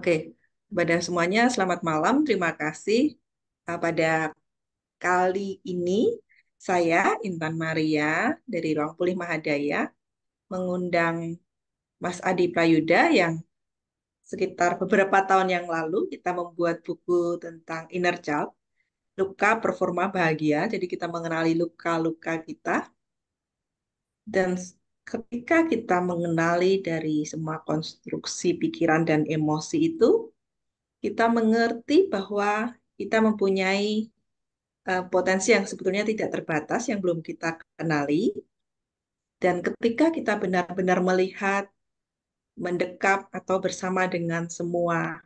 Oke, kepada semuanya selamat malam. Terima kasih. Pada kali ini saya Intan Maria dari Ruang Pulih Mahadaya mengundang Mas Adi Prayuda yang sekitar beberapa tahun yang lalu kita membuat buku tentang inner child, luka performa bahagia. Jadi kita mengenali luka-luka kita dan ketika kita mengenali dari semua konstruksi pikiran dan emosi itu, kita mengerti bahwa kita mempunyai potensi yang sebetulnya tidak terbatas yang belum kita kenali. Dan ketika kita benar-benar melihat, mendekap, atau bersama dengan semua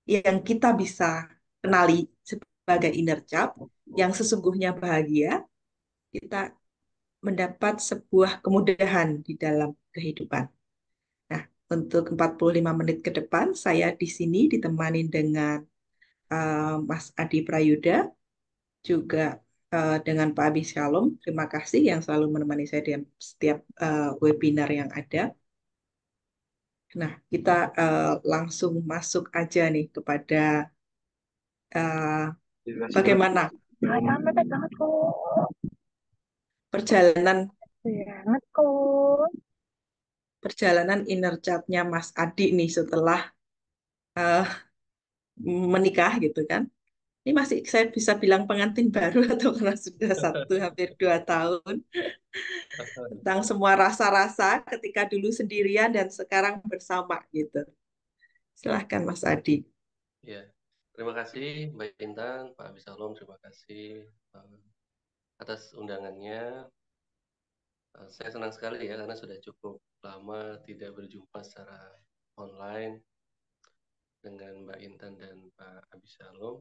yang kita bisa kenali sebagai inner child, yang sesungguhnya bahagia, kita mendapat sebuah kemudahan di dalam kehidupan. Nah, untuk 45 menit ke depan, saya di sini ditemani dengan Mas Adi Prayuda, juga dengan Pak Abi Shalom. Terima kasih yang selalu menemani saya di setiap webinar yang ada. Nah, kita langsung masuk aja nih kepada uh, bagaimana Mepet banget kok. perjalanan Banget kok. perjalanan inner child-nya Mas Adi nih setelah uh, menikah gitu kan. Ini masih saya bisa bilang pengantin baru atau karena sudah hampir 2 tahun, tentang semua rasa-rasa ketika dulu sendirian dan sekarang bersama gitu. Silahkan Mas Adi. Ya, terima kasih Mbak Intan, Pak Abisalom, terima kasih atas undangannya. Saya senang sekali ya karena sudah cukup lama tidak berjumpa secara online dengan Mbak Intan dan Pak Abisalom.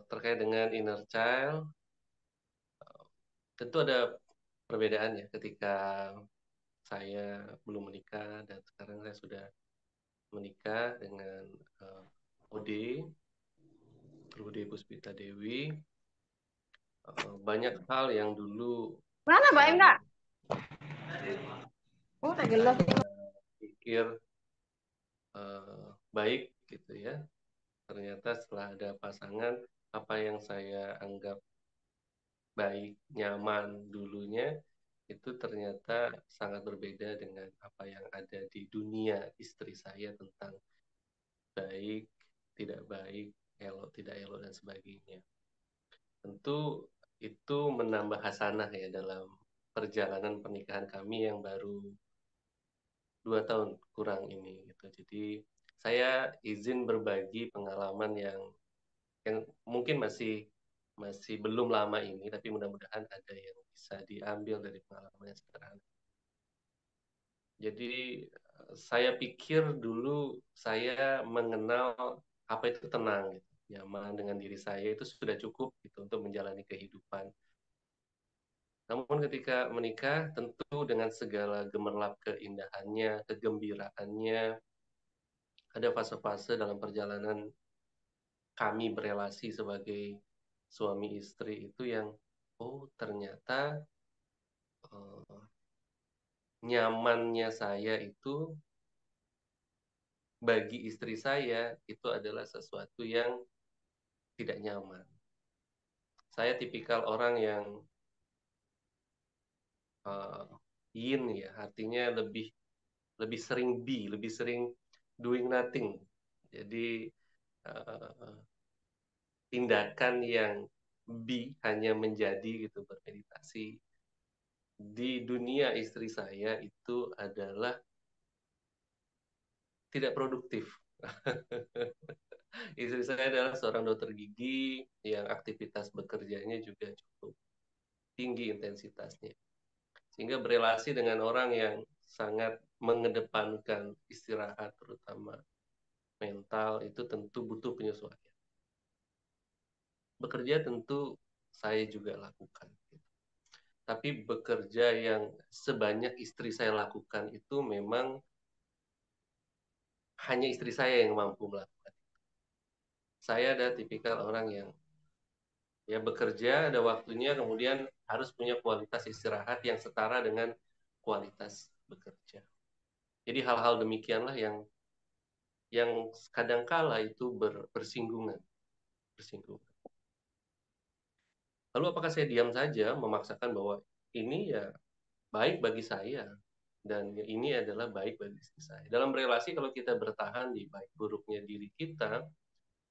Terkait dengan inner child, tentu ada perbedaan ya ketika saya belum menikah dan sekarang saya sudah menikah dengan Ode Puspita Dewi. Banyak hal yang dulu Mana Mbak Imka? Oh, tak jelas. saya pikir baik gitu ya. Ternyata setelah ada pasangan, apa yang saya anggap baik, nyaman dulunya, itu ternyata sangat berbeda dengan apa yang ada di dunia istri saya tentang baik, tidak baik, elok, tidak elok, dan sebagainya. Tentu itu menambah hasanah ya dalam perjalanan pernikahan kami yang baru 2 tahun kurang ini gitu. Jadi saya izin berbagi pengalaman yang mungkin masih belum lama ini, tapi mudah-mudahan ada yang bisa diambil dari pengalaman yang sederhana. Jadi saya pikir dulu saya mengenal apa itu tenang, gitu. Nyaman dengan diri saya itu sudah cukup gitu untuk menjalani kehidupan. Namun ketika menikah, tentu dengan segala gemerlap keindahannya, kegembiraannya, ada fase-fase dalam perjalanan kami berelasi sebagai suami istri itu yang, oh ternyata nyamannya saya itu bagi istri saya itu adalah sesuatu yang tidak nyaman. Saya tipikal orang yang yin ya, artinya lebih sering be, lebih sering doing nothing. Jadi tindakan yang be hanya menjadi gitu, bermeditasi. Di dunia istri saya itu adalah tidak produktif. Istri saya adalah seorang dokter gigi yang aktivitas bekerjanya juga cukup tinggi intensitasnya. Sehingga berelasi dengan orang yang sangat mengedepankan istirahat, terutama mental, itu tentu butuh penyesuaian. Bekerja tentu saya juga lakukan. Tapi bekerja yang sebanyak istri saya lakukan itu memang hanya istri saya yang mampu melakukan. Saya ada tipikal orang yang ya bekerja, ada waktunya, kemudian harus punya kualitas istirahat yang setara dengan kualitas bekerja. Jadi hal-hal demikianlah yang yang kadangkala itu bersinggungan. Lalu apakah saya diam saja memaksakan bahwa ini ya baik bagi saya dan ini adalah baik bagi istri saya. Dalam relasi kalau kita bertahan di baik buruknya diri kita,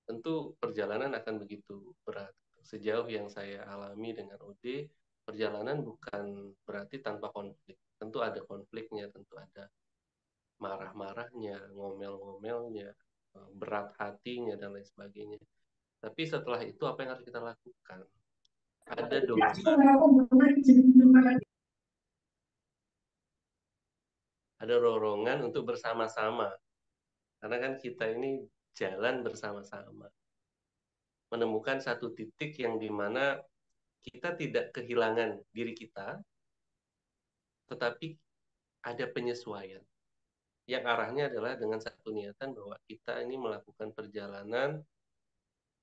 tentu perjalanan akan begitu berat. Sejauh yang saya alami dengan OD, perjalanan bukan berarti tanpa konflik. Tentu ada konfliknya, tentu ada marah-marahnya, ngomel-ngomelnya, berat hatinya, dan lain sebagainya. Tapi setelah itu apa yang harus kita lakukan? Ada dorongan untuk bersama-sama. Karena kan kita ini jalan bersama-sama. Menemukan satu titik yang dimana kita tidak kehilangan diri kita, tetapi ada penyesuaian. Yang arahnya adalah dengan satu niatan bahwa kita ini melakukan perjalanan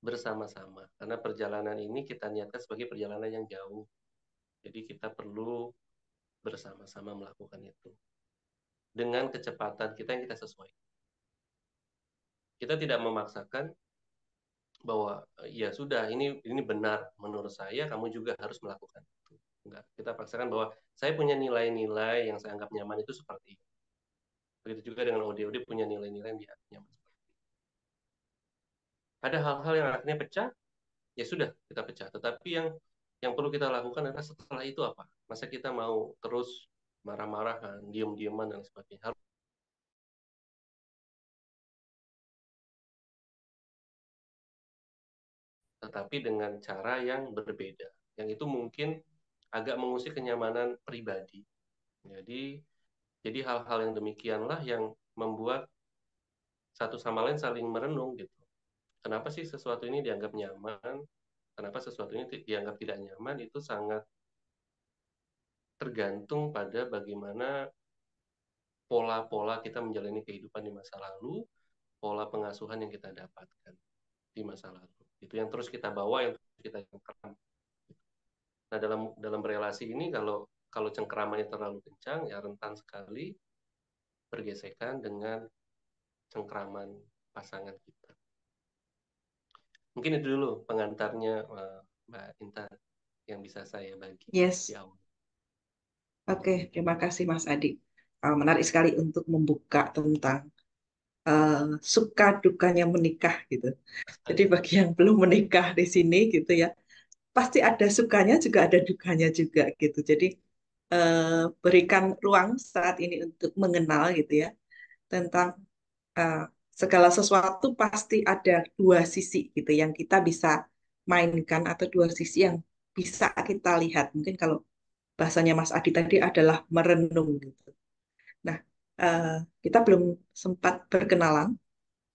bersama-sama. Karena perjalanan ini kita niatkan sebagai perjalanan yang jauh. Jadi kita perlu bersama-sama melakukan itu. Dengan kecepatan kita yang kita sesuaikan. Kita tidak memaksakan bahwa ya sudah ini benar menurut saya, kamu juga harus melakukan itu. Enggak, kita paksakan bahwa saya punya nilai-nilai yang saya anggap nyaman itu seperti itu. Begitu juga dengan OD punya nilai-nilai yang dia nyaman. Ada hal-hal yang akhirnya pecah, ya sudah kita pecah. Tetapi yang perlu kita lakukan adalah setelah itu apa? Masa kita mau terus marah-marahan, diem-dieman dan sebagainya. Tetapi dengan cara yang berbeda. Yang itu mungkin agak mengusik kenyamanan pribadi. Jadi hal-hal yang demikianlah yang membuat satu sama lain saling merenung gitu. Kenapa sih sesuatu ini dianggap nyaman? Kenapa sesuatu ini dianggap tidak nyaman? Itu sangat tergantung pada bagaimana pola-pola kita menjalani kehidupan di masa lalu, pola pengasuhan yang kita dapatkan di masa lalu. Itu yang terus kita bawa, yang terus kita cengkeram. Nah, dalam relasi ini kalau cengkeramannya terlalu kencang, ya rentan sekali bergesekan dengan cengkeraman pasangan kita. Mungkin itu dulu pengantarnya Mbak Intan yang bisa saya bagi di Yes. awal. Oke, terima kasih Mas Adi. Menarik sekali untuk membuka tentang suka dukanya menikah gitu. Jadi bagi yang belum menikah di sini gitu ya, pasti ada sukanya juga ada dukanya juga gitu. Jadi berikan ruang saat ini untuk mengenal gitu ya tentang eh, segala sesuatu pasti ada dua sisi gitu yang kita bisa mainkan atau dua sisi yang bisa kita lihat. Mungkin kalau bahasanya Mas Adi tadi adalah merenung gitu. Nah, eh, kita belum sempat berkenalan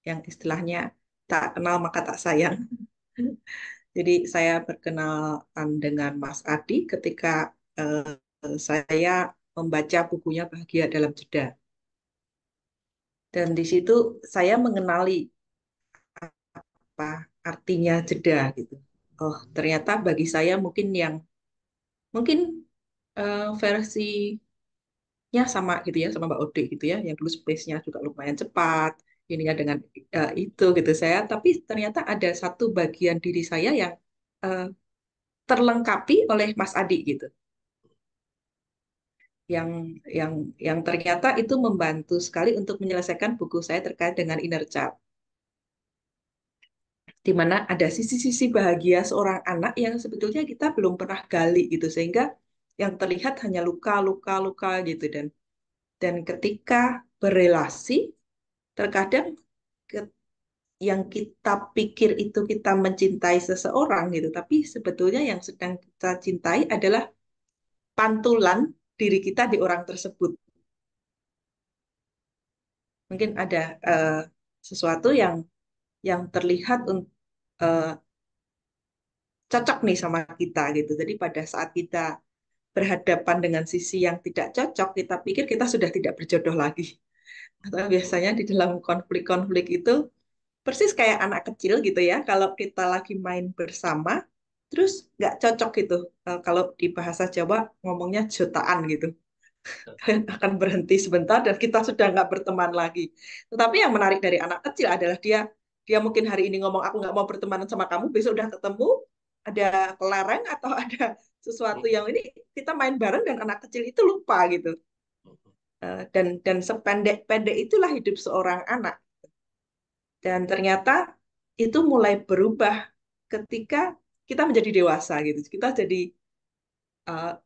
yang istilahnya tak kenal maka tak sayang. Jadi saya berkenalan dengan Mas Adi ketika saya membaca bukunya Bahagia Dalam Jeda. Dan di situ saya mengenali apa artinya jeda gitu. Oh, ternyata bagi saya mungkin versinya sama gitu ya sama Mbak Ode gitu ya, yang dulu space-nya juga lumayan cepat, ininya dengan itu gitu saya. Tapi ternyata ada satu bagian diri saya yang eh, terlengkapi oleh Mas Adi gitu. yang yang yang ternyata itu membantu sekali untuk menyelesaikan buku saya terkait dengan inner child, di mana ada sisi-sisi bahagia seorang anak yang sebetulnya kita belum pernah gali gitu, sehingga yang terlihat hanya luka, luka, luka gitu. Dan ketika berelasi, terkadang ke- yang kita pikir itu kita mencintai seseorang gitu, tapi sebetulnya yang sedang kita cintai adalah pantulan diri kita di orang tersebut. Mungkin ada sesuatu yang terlihat uh, cocok nih sama kita gitu. Jadi pada saat kita berhadapan dengan sisi yang tidak cocok, kita pikir kita sudah tidak berjodoh lagi. Atau biasanya di dalam konflik-konflik itu persis kayak anak kecil gitu ya. Kalau kita lagi main bersama, terus nggak cocok gitu. Kalau di bahasa Jawa ngomongnya jotaan gitu. akan berhenti sebentar dan kita sudah nggak berteman lagi. Tetapi yang menarik dari anak kecil adalah dia dia mungkin hari ini ngomong aku nggak mau berteman sama kamu, besok udah ketemu ada kelereng atau ada sesuatu yang ini kita main bareng dan anak kecil itu lupa gitu. Dan sependek-pendek itulah hidup seorang anak. Dan ternyata itu mulai berubah ketika kita menjadi dewasa gitu. Kita jadi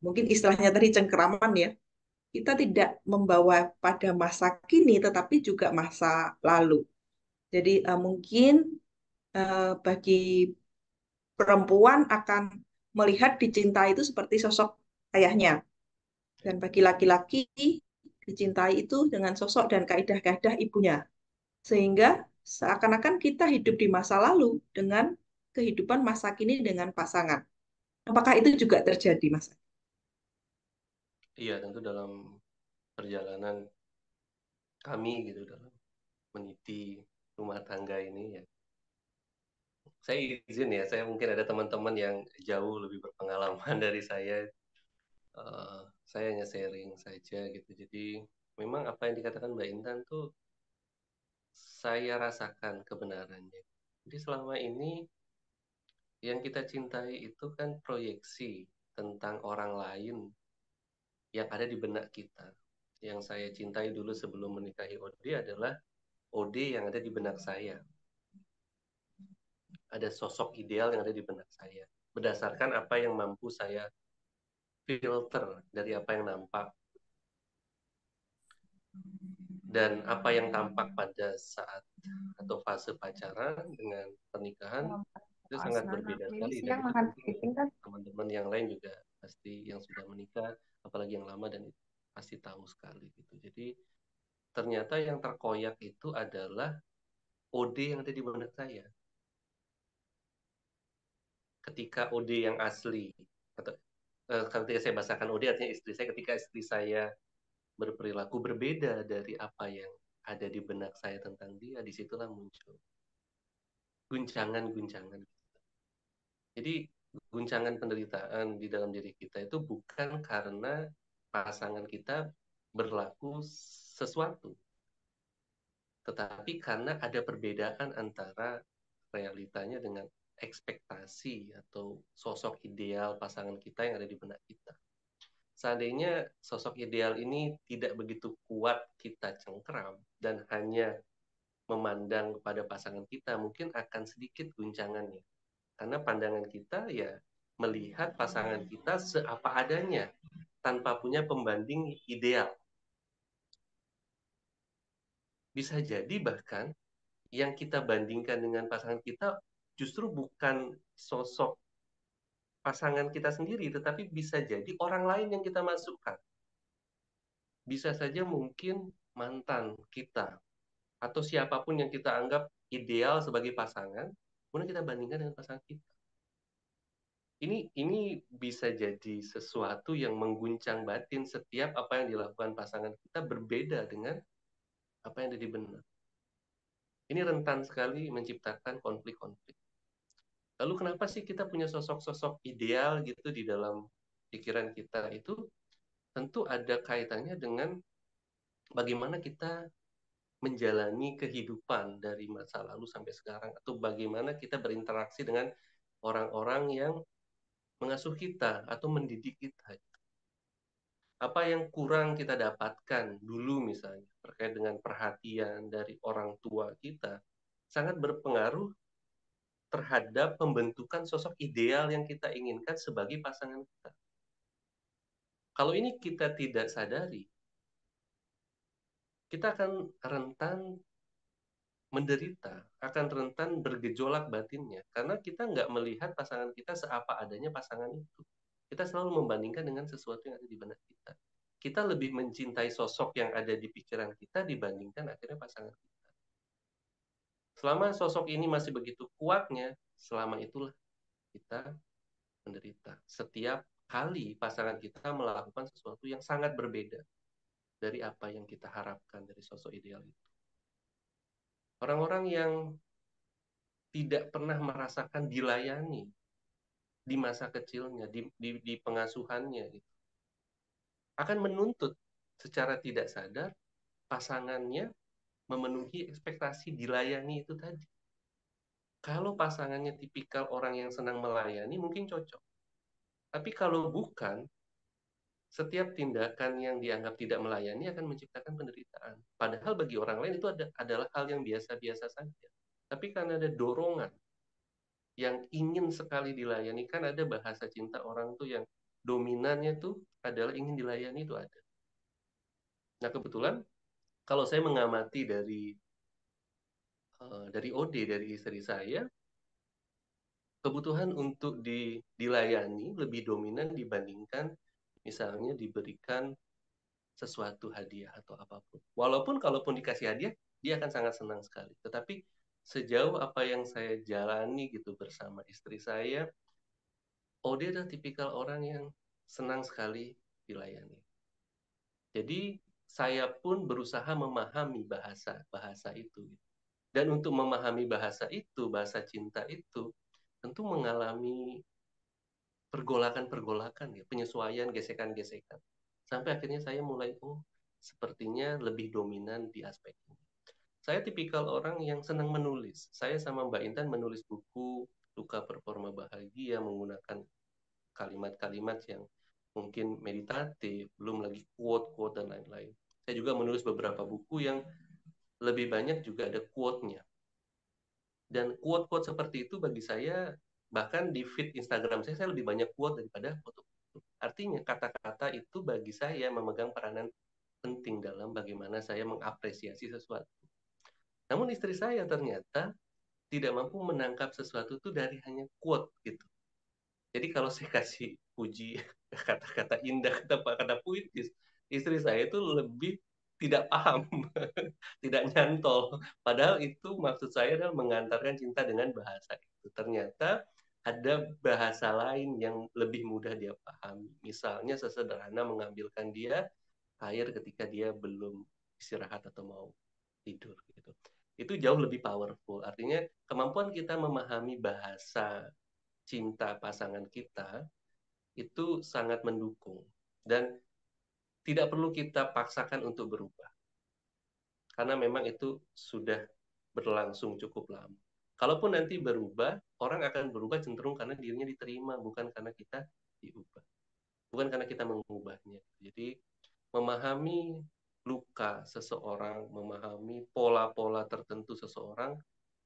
mungkin istilahnya tadi cengkeraman ya. Kita tidak membawa pada masa kini tetapi juga masa lalu. Jadi mungkin bagi perempuan akan melihat dicintai itu seperti sosok ayahnya. Dan bagi laki-laki dicintai itu dengan sosok dan kaidah-kaidah ibunya. Sehingga seakan-akan kita hidup di masa lalu dengan kehidupan masa kini dengan pasangan. Apakah itu juga terjadi, Mas? Iya, tentu dalam perjalanan kami gitu dalam meniti rumah tangga ini ya. Saya izin ya, saya mungkin ada teman-teman yang jauh lebih berpengalaman dari saya. Saya hanya sharing saja gitu. Jadi memang apa yang dikatakan Mbak Intan tuh saya rasakan kebenarannya. Jadi selama ini yang kita cintai itu kan proyeksi tentang orang lain yang ada di benak kita. Yang saya cintai dulu sebelum menikahi Ode adalah Ode yang ada di benak saya. Ada sosok ideal yang ada di benak saya. Berdasarkan apa yang mampu saya filter dari apa yang nampak. Dan apa yang tampak pada saat atau fase pacaran dengan pernikahan itu sangat berbeda Ini sekali. Dan siang itu makan tentu kepiting kan? teman-teman yang lain juga pasti yang sudah menikah, apalagi yang lama dan pasti tahu sekali gitu. Jadi ternyata yang terkoyak itu adalah OD yang ada di benak saya. Ketika OD yang asli atau ketika saya bahasakan OD artinya istri saya, ketika istri saya berperilaku berbeda dari apa yang ada di benak saya tentang dia, disitulah muncul guncangan-guncangan. Jadi guncangan penderitaan di dalam diri kita itu bukan karena pasangan kita berlaku sesuatu, tetapi karena ada perbedaan antara realitanya dengan ekspektasi atau sosok ideal pasangan kita yang ada di benak kita. Seandainya sosok ideal ini tidak begitu kuat kita cengkeram dan hanya memandang kepada pasangan kita, mungkin akan sedikit guncangannya. Karena pandangan kita ya melihat pasangan kita seapa adanya, tanpa punya pembanding ideal. Bisa jadi bahkan yang kita bandingkan dengan pasangan kita justru bukan sosok pasangan kita sendiri, tetapi bisa jadi orang lain yang kita masukkan. Bisa saja mungkin mantan kita, atau siapapun yang kita anggap ideal sebagai pasangan, kemudian kita bandingkan dengan pasangan kita. Ini bisa jadi sesuatu yang mengguncang batin setiap apa yang dilakukan pasangan kita berbeda dengan apa yang ada di benak. Ini rentan sekali menciptakan konflik-konflik. Lalu kenapa sih kita punya sosok-sosok ideal gitu di dalam pikiran kita itu? Tentu ada kaitannya dengan bagaimana kita menjalani kehidupan dari masa lalu sampai sekarang, atau bagaimana kita berinteraksi dengan orang-orang yang mengasuh kita atau mendidik kita. Apa yang kurang kita dapatkan dulu misalnya terkait dengan perhatian dari orang tua kita sangat berpengaruh terhadap pembentukan sosok ideal yang kita inginkan sebagai pasangan kita. Kalau ini kita tidak sadari, kita akan rentan menderita, akan rentan bergejolak batinnya, karena kita nggak melihat pasangan kita seapa adanya pasangan itu. Kita selalu membandingkan dengan sesuatu yang ada di benak kita. Kita lebih mencintai sosok yang ada di pikiran kita dibandingkan akhirnya pasangan kita. Selama sosok ini masih begitu kuatnya, selama itulah kita menderita. Setiap kali pasangan kita melakukan sesuatu yang sangat berbeda dari apa yang kita harapkan dari sosok ideal itu. Orang-orang yang tidak pernah merasakan dilayani di masa kecilnya, di pengasuhannya, gitu, akan menuntut secara tidak sadar pasangannya memenuhi ekspektasi dilayani itu tadi. Kalau pasangannya tipikal orang yang senang melayani, mungkin cocok. Tapi kalau bukan, setiap tindakan yang dianggap tidak melayani akan menciptakan penderitaan. Padahal bagi orang lain itu adalah hal yang biasa-biasa saja. Tapi karena ada dorongan yang ingin sekali dilayani, kan ada bahasa cinta orang tuh yang dominannya tuh adalah ingin dilayani itu ada. Nah kebetulan kalau saya mengamati dari OD, dari istri saya, kebutuhan untuk dilayani lebih dominan dibandingkan misalnya diberikan sesuatu hadiah atau apapun. Walaupun kalaupun dikasih hadiah, dia akan sangat senang sekali. Tetapi sejauh apa yang saya jalani gitu bersama istri saya, oh dia adalah tipikal orang yang senang sekali dilayani. Jadi saya pun berusaha memahami bahasa itu. Dan untuk memahami bahasa itu, bahasa cinta itu, tentu mengalami pergolakan-pergolakan ya, penyesuaian, gesekan-gesekan. Sampai akhirnya saya mulai, oh sepertinya lebih dominan di aspek ini. Saya tipikal orang yang senang menulis. Saya sama Mbak Intan menulis buku Luka Performa Bahagia menggunakan kalimat-kalimat yang mungkin meditatif, belum lagi quote-quote dan lain-lain. Saya juga menulis beberapa buku yang lebih banyak juga ada quote-nya. Dan quote-quote seperti itu bagi saya, bahkan di feed Instagram saya lebih banyak quote daripada foto. Artinya kata-kata itu bagi saya memegang peranan penting dalam bagaimana saya mengapresiasi sesuatu. Namun istri saya ternyata tidak mampu menangkap sesuatu itu dari hanya quote gitu. Jadi kalau saya kasih puji, kata-kata indah, kata-kata puitis, istri saya itu lebih tidak paham, tidak nyantol. Padahal itu maksud saya adalah mengantarkan cinta dengan bahasa itu. Ternyata ada bahasa lain yang lebih mudah dia pahami. Misalnya sesederhana mengambilkan dia air ketika dia belum istirahat atau mau tidur gitu. Itu jauh lebih powerful. Artinya kemampuan kita memahami bahasa cinta pasangan kita itu sangat mendukung dan tidak perlu kita paksakan untuk berubah karena memang itu sudah berlangsung cukup lama. Kalaupun nanti berubah, orang akan berubah cenderung karena dirinya diterima, bukan karena kita diubah, bukan karena kita mengubahnya. Jadi memahami luka seseorang, memahami pola-pola tertentu seseorang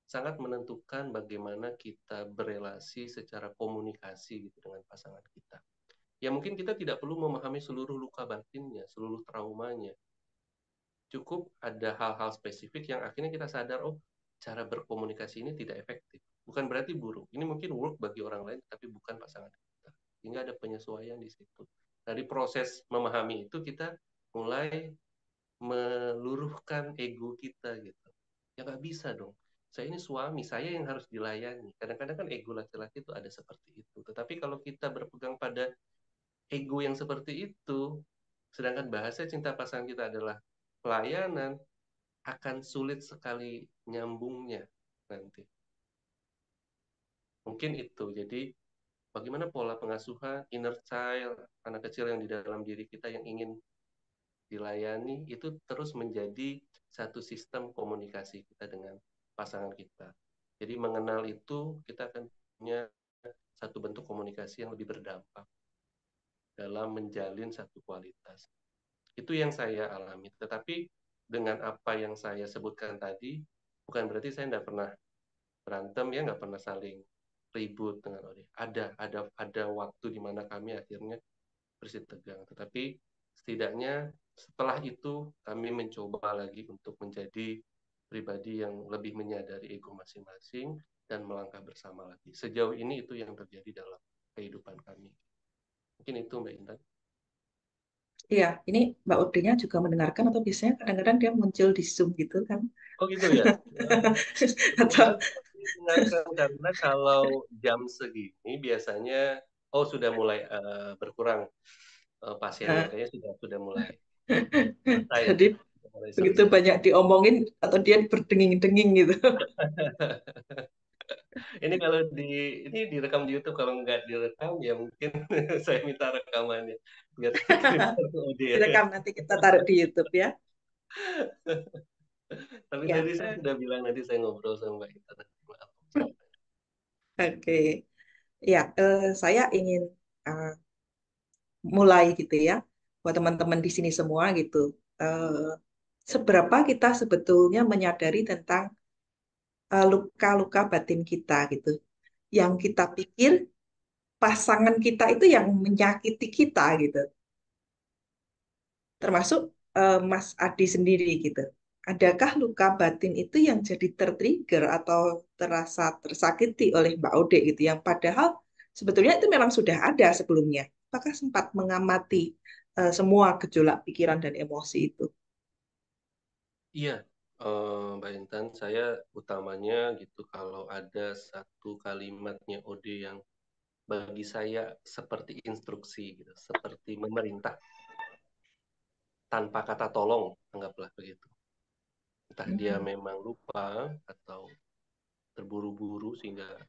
sangat menentukan bagaimana kita berelasi secara komunikasi gitu dengan pasangan kita. Ya mungkin kita tidak perlu memahami seluruh luka batinnya, seluruh traumanya. Cukup ada hal-hal spesifik yang akhirnya kita sadar, oh cara berkomunikasi ini tidak efektif. Bukan berarti buruk. Ini mungkin work bagi orang lain, tapi bukan pasangan kita. Sehingga ada penyesuaian di situ. Dari proses memahami itu kita mulai meluruhkan ego kita gitu. Ya nggak bisa dong. Saya ini suami, saya yang harus dilayani. Kadang-kadang kan ego laki-laki itu ada seperti itu. Tetapi kalau kita berpegang pada ego yang seperti itu, sedangkan bahasa cinta pasangan kita adalah pelayanan, akan sulit sekali nyambungnya nanti. Mungkin itu. Jadi bagaimana pola pengasuhan, inner child, anak kecil yang di dalam diri kita yang ingin dilayani itu terus menjadi satu sistem komunikasi kita dengan pasangan kita. Jadi mengenal itu kita akan punya satu bentuk komunikasi yang lebih berdampak dalam menjalin satu kualitas. Itu yang saya alami. Tetapi dengan apa yang saya sebutkan tadi, bukan berarti saya tidak pernah berantem ya, nggak pernah saling ribut dengan orang. Ada waktu di mana kami akhirnya bersih tegang. Tetapi setidaknya setelah itu kami mencoba lagi untuk menjadi pribadi yang lebih menyadari ego masing-masing dan melangkah bersama lagi. Sejauh ini itu yang terjadi dalam kehidupan kami. Mungkin itu Mbak Intan. Iya, ini Mbak Udenya juga mendengarkan atau biasanya kadang-kadang dia muncul di Zoom gitu kan? Oh gitu ya. Atau Kebetulan saya dengarkan karena kalau jam segini biasanya sudah mulai berkurang pasiennya, nah, kayaknya sudah mulai selesai jadi nih, sudah mulai begitu selesai. banyak diomongin atau dia berdenging-denging gitu. Ini kalau ini direkam di YouTube, kalau nggak direkam ya mungkin saya minta rekamannya biar saya kirim ke Ode ya. Direkam nanti kita taruh di YouTube ya. Tapi Ya, tadi saya sudah bilang nanti saya ngobrol sama Mbak Intan. Maaf. oke. Ya, saya ingin eh, mulai gitu ya, buat teman-teman di sini semua gitu. Eh, Seberapa kita sebetulnya menyadari tentang luka-luka batin kita gitu. Yang kita pikir pasangan kita itu yang menyakiti kita gitu. Termasuk Mas Adi sendiri gitu. Adakah luka batin itu yang jadi tertrigger atau terasa tersakiti oleh Mbak Ode gitu, yang padahal sebetulnya itu memang sudah ada sebelumnya. Apakah sempat mengamati semua gejolak pikiran dan emosi itu? Iya, Mbak Intan, saya utamanya gitu kalau ada satu kalimatnya Ode yang bagi saya seperti instruksi gitu, seperti memerintah tanpa kata tolong, anggaplah begitu. Entah dia Mhm. memang lupa atau terburu-buru sehingga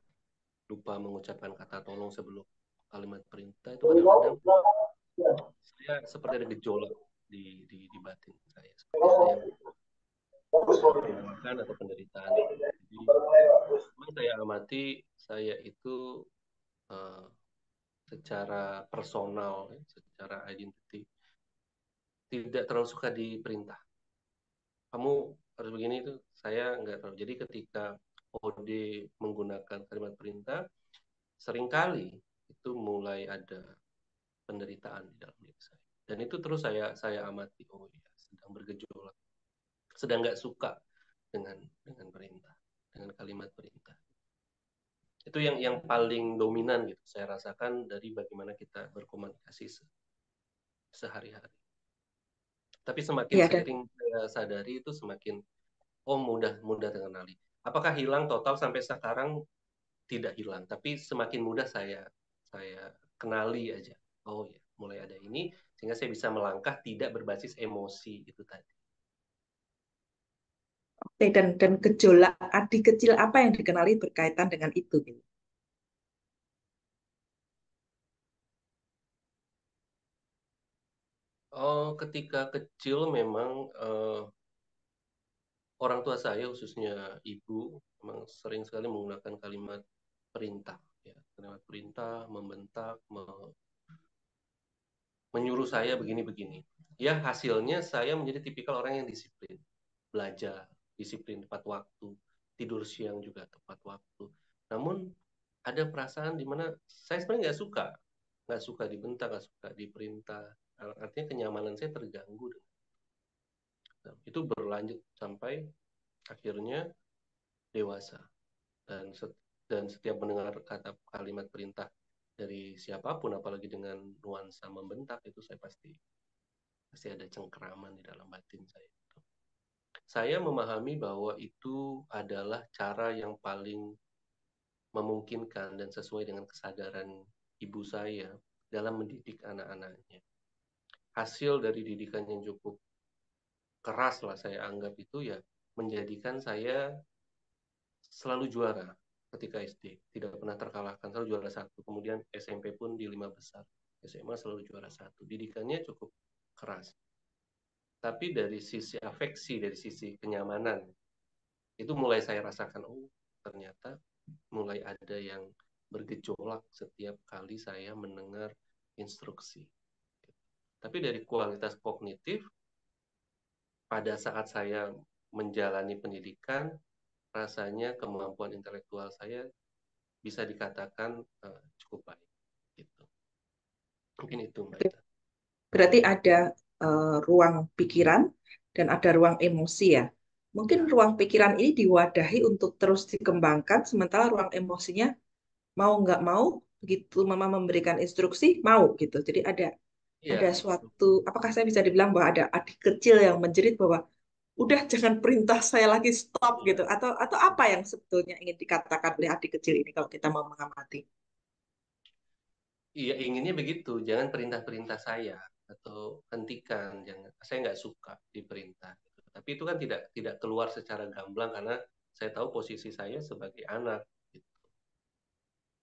lupa mengucapkan kata tolong sebelum kalimat perintah, itu kadang-kadang saya seperti ada gejolak di batin saya, seperti ada yang penolakan atau penderitaan itu. Jadi memang saya amati, saya itu uh, secara personal, secara identity tidak terlalu suka diperintah. Kamu harus begini, itu saya nggak tahu. Jadi ketika Ode menggunakan kalimat perintah, seringkali itu mulai ada penderitaan di dalam diri saya. Dan itu terus saya amati, oh iya, sedang bergejolak, sedang nggak suka dengan perintah, dengan kalimat perintah. Itu yang paling dominan gitu saya rasakan dari bagaimana kita berkomunikasi sehari-hari. Tapi semakin Ya, dan seiring saya sadari itu semakin mudah mudah terkenali. Apakah hilang total sampai sekarang? Tidak hilang, tapi semakin mudah saya kenali aja. Oh ya, mulai ada ini sehingga saya bisa melangkah tidak berbasis emosi itu tadi. dan gejolak adik kecil apa yang dikenali berkaitan dengan itu gitu. Oh, ketika kecil memang orang tua saya khususnya ibu memang sering sekali menggunakan kalimat perintah, ya, kalimat perintah, membentak, menyuruh saya begini-begini. Ya, hasilnya saya menjadi tipikal orang yang disiplin, belajar, disiplin tepat waktu, tidur siang juga tepat waktu. Namun ada perasaan di mana saya sebenarnya nggak suka dibentak, nggak suka diperintah. Artinya kenyamanan saya terganggu. Nah, itu berlanjut sampai akhirnya dewasa, dan dan setiap mendengar kata kalimat perintah dari siapapun, apalagi dengan nuansa membentak, itu saya pasti pasti ada cengkeraman di dalam batin saya. Saya memahami bahwa itu adalah cara yang paling memungkinkan dan sesuai dengan kesadaran ibu saya dalam mendidik anak-anaknya. Hasil dari didikan yang cukup keras lah saya anggap itu, ya menjadikan saya selalu juara ketika SD. Tidak pernah terkalahkan, selalu juara satu. Kemudian SMP pun di 5 besar. SMA selalu juara satu. Didikannya cukup keras. Tapi dari sisi afeksi, dari sisi kenyamanan, itu mulai saya rasakan, oh ternyata mulai ada yang bergejolak setiap kali saya mendengar instruksi. Tapi dari kualitas kognitif, pada saat saya menjalani pendidikan, rasanya kemampuan intelektual saya bisa dikatakan cukup baik. Gitu. Mungkin itu, Mbak Ita. Berarti ada ruang pikiran dan ada ruang emosi ya. Mungkin Ya, ruang pikiran ini diwadahi untuk terus dikembangkan, sementara ruang emosinya mau nggak mau, begitu mama memberikan instruksi, mau gitu. Jadi ada iya, suatu, apakah saya bisa dibilang bahwa ada adik kecil yang menjerit bahwa udah jangan perintah saya lagi, stop gitu. iya. Atau apa yang sebetulnya ingin dikatakan oleh adik kecil ini kalau kita mau mengamati? Iya, inginnya begitu. Jangan perintah-perintah saya atau hentikan. Jangan. Saya nggak suka diperintah. Tapi itu kan tidak keluar secara gamblang karena saya tahu posisi saya sebagai anak. Gitu.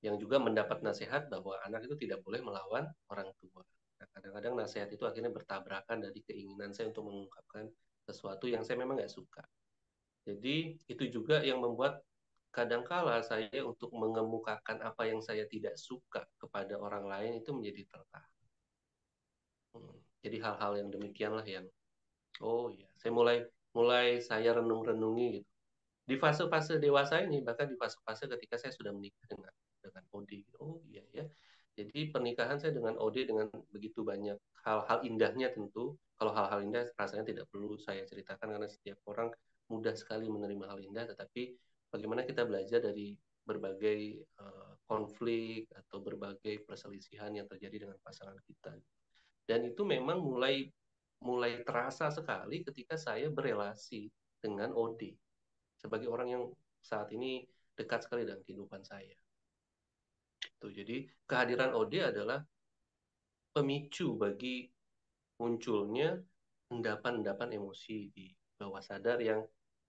yang juga mendapat nasihat bahwa anak itu tidak boleh melawan orang tua. Nah, kadang-kadang nasihat itu akhirnya bertabrakan dari keinginan saya untuk mengungkapkan sesuatu yang saya memang nggak suka. Jadi itu juga yang membuat kadangkala saya untuk mengemukakan apa yang saya tidak suka kepada orang lain itu menjadi tertahan. Jadi hal-hal yang demikianlah yang oh ya, saya mulai mulai saya renung-renungi gitu. Di fase-fase dewasa ini, bahkan di fase-fase ketika saya sudah menikah dengan OD. Oh iya ya. Jadi pernikahan saya dengan OD dengan begitu banyak hal-hal indahnya tentu. Kalau hal-hal indah rasanya tidak perlu saya ceritakan karena setiap orang mudah sekali menerima hal indah. Tetapi bagaimana kita belajar dari berbagai konflik atau berbagai perselisihan yang terjadi dengan pasangan kita. Dan itu memang mulai terasa sekali ketika saya berelasi dengan OD sebagai orang yang saat ini dekat sekali dalam kehidupan saya. Tuh, jadi kehadiran OD adalah pemicu bagi munculnya endapan-endapan emosi di bawah sadar yang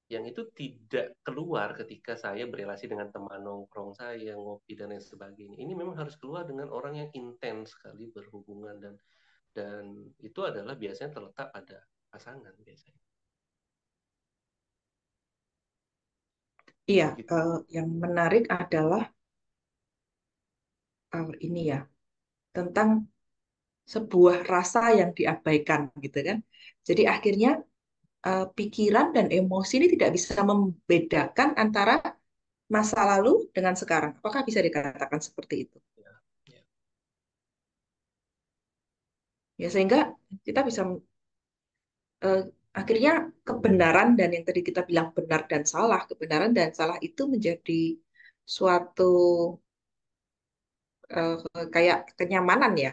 itu tidak keluar ketika saya berelasi dengan teman nongkrong saya, ngopi dan lain sebagainya. Ini memang harus keluar dengan orang yang intens sekali berhubungan dan itu adalah biasanya terletak pada pasangan biasanya. Iya, Begitu. yang menarik adalah ini ya, tentang sebuah rasa yang diabaikan gitu kan. Jadi akhirnya pikiran dan emosi ini tidak bisa membedakan antara masa lalu dengan sekarang. Apakah bisa dikatakan seperti itu? Ya, ya. Ya, sehingga kita bisa eh, akhirnya kebenaran dan yang tadi kita bilang benar dan salah, kebenaran dan salah itu menjadi suatu eh, kayak kenyamanan ya.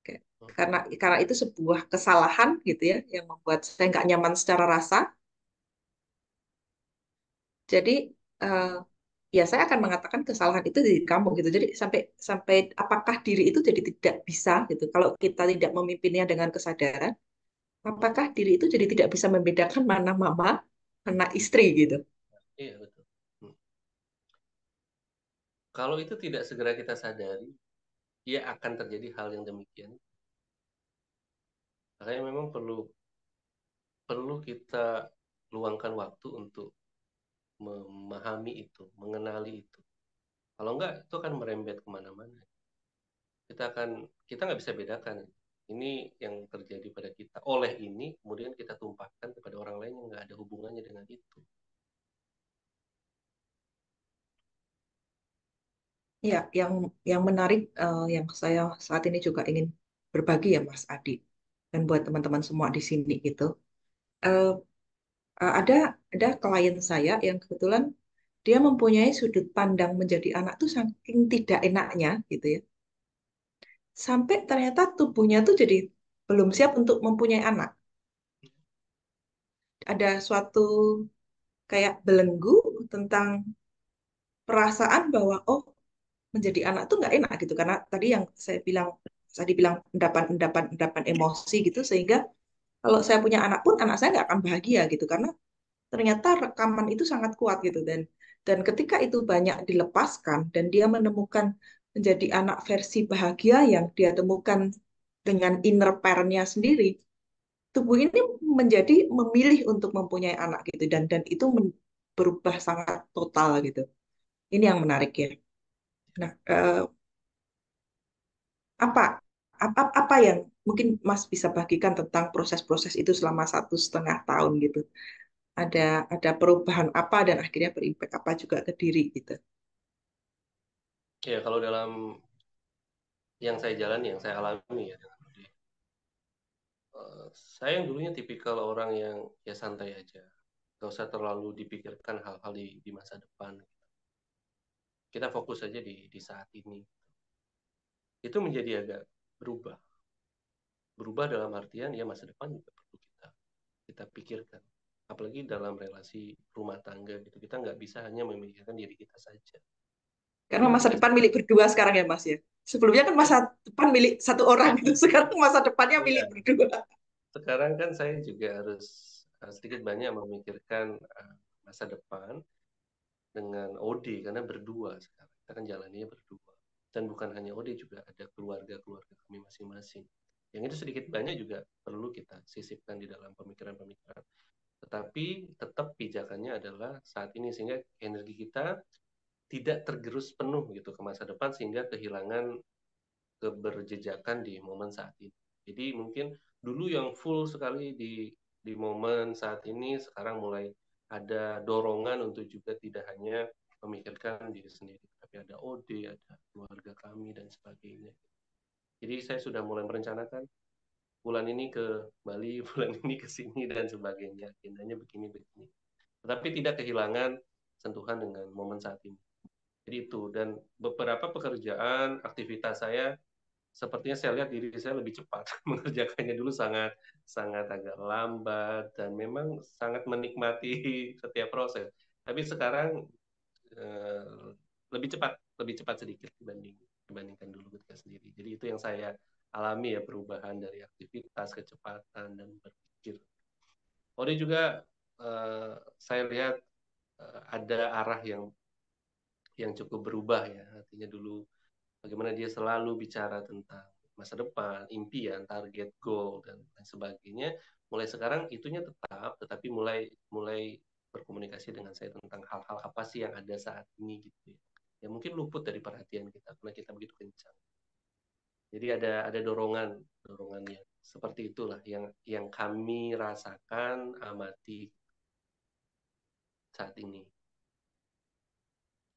Kayak- karena itu sebuah kesalahan gitu ya yang membuat saya nggak nyaman secara rasa. Jadi eh, ya saya akan mengatakan kesalahan itu di kamu gitu. Jadi sampai sampai apakah diri itu jadi tidak bisa gitu. Kalau kita tidak memimpinnya dengan kesadaran, apakah diri itu jadi tidak bisa membedakan mana mama, mana istri gitu. Iya, betul. Kalau itu tidak segera kita sadari, ya akan terjadi hal yang demikian. Makanya memang perlu kita luangkan waktu untuk memahami itu, mengenali itu. Kalau enggak, itu akan merembet kemana-mana. Kita nggak bisa bedakan. Ini yang terjadi pada kita. Oleh ini, kemudian kita tumpahkan kepada orang lain yang nggak ada hubungannya dengan itu. Ya, yang menarik yang saya saat ini juga ingin berbagi ya Mas Adi dan buat teman-teman semua di sini gitu. Eh, ada klien saya yang kebetulan dia mempunyai sudut pandang menjadi anak tuh saking tidak enaknya gitu ya. Sampai ternyata tubuhnya tuh jadi belum siap untuk mempunyai anak. Ada suatu kayak belenggu tentang perasaan bahwa oh menjadi anak tuh nggak enak gitu karena tadi bilang endapan emosi gitu sehingga kalau saya punya anak pun anak saya nggak akan bahagia gitu karena ternyata rekaman itu sangat kuat gitu dan ketika itu banyak dilepaskan dan dia menemukan menjadi anak versi bahagia yang dia temukan dengan inner parent-nya sendiri, tubuh ini menjadi memilih untuk mempunyai anak gitu dan itu berubah sangat total gitu. Ini yang menarik ya. Nah, apa apa yang mungkin Mas bisa bagikan tentang proses-proses itu selama 1,5 tahun gitu? Ada perubahan apa dan akhirnya berimpact apa juga ke diri gitu? Ya, kalau dalam yang saya jalani, yang saya alami ya, saya yang dulunya tipikal orang yang ya santai aja, nggak usah terlalu dipikirkan hal-hal di masa depan. Kita fokus aja di saat ini. Itu menjadi agak berubah. Berubah dalam artian ya masa depan juga perlu kita pikirkan. Apalagi dalam relasi rumah tangga gitu. Kita nggak bisa hanya memikirkan diri kita saja. Karena Memang masa kita depan milik berdua sekarang ya Mas ya. Sebelumnya kan masa depan milik satu orang gitu. Sekarang masa depannya milik ya, berdua. sekarang kan saya juga harus sedikit banyak memikirkan masa depan dengan OD karena berdua sekarang. kita kan jalaninya berdua. Dan bukan hanya Ode, juga ada keluarga-keluarga kami masing-masing. Yang itu sedikit banyak juga perlu kita sisipkan di dalam pemikiran-pemikiran. Tetapi tetap pijakannya adalah saat ini, sehingga energi kita tidak tergerus penuh gitu ke masa depan, sehingga kehilangan keberjejakan di momen saat ini. Jadi mungkin dulu yang full sekali di momen saat ini, sekarang mulai ada dorongan untuk juga tidak hanya memikirkan diri sendiri, tapi ada Ode, ada keluarga kami, dan sebagainya. Jadi saya sudah mulai merencanakan bulan ini ke Bali, bulan ini ke sini, dan sebagainya. Agendanya begini-begini. Tetapi tidak kehilangan sentuhan dengan momen saat ini. Jadi itu, dan beberapa pekerjaan, aktivitas saya, sepertinya saya lihat diri saya lebih cepat mengerjakannya. Dulu sangat sangat agak lambat dan memang sangat menikmati setiap proses. Tapi sekarang lebih cepat sedikit dibandingkan dulu ketika sendiri. Jadi itu yang saya alami ya, perubahan dari aktivitas, kecepatan, dan berpikir. Ode juga saya lihat ada arah yang cukup berubah ya. Artinya dulu bagaimana dia selalu bicara tentang masa depan, impian, target, goal, dan lain sebagainya. Mulai sekarang itunya tetap, tetapi mulai berkomunikasi dengan saya tentang hal-hal apa sih yang ada saat ini gitu ya. Ya mungkin luput dari perhatian kita karena kita begitu kencang. Jadi ada dorongan yang seperti itulah yang kami rasakan, amati saat ini.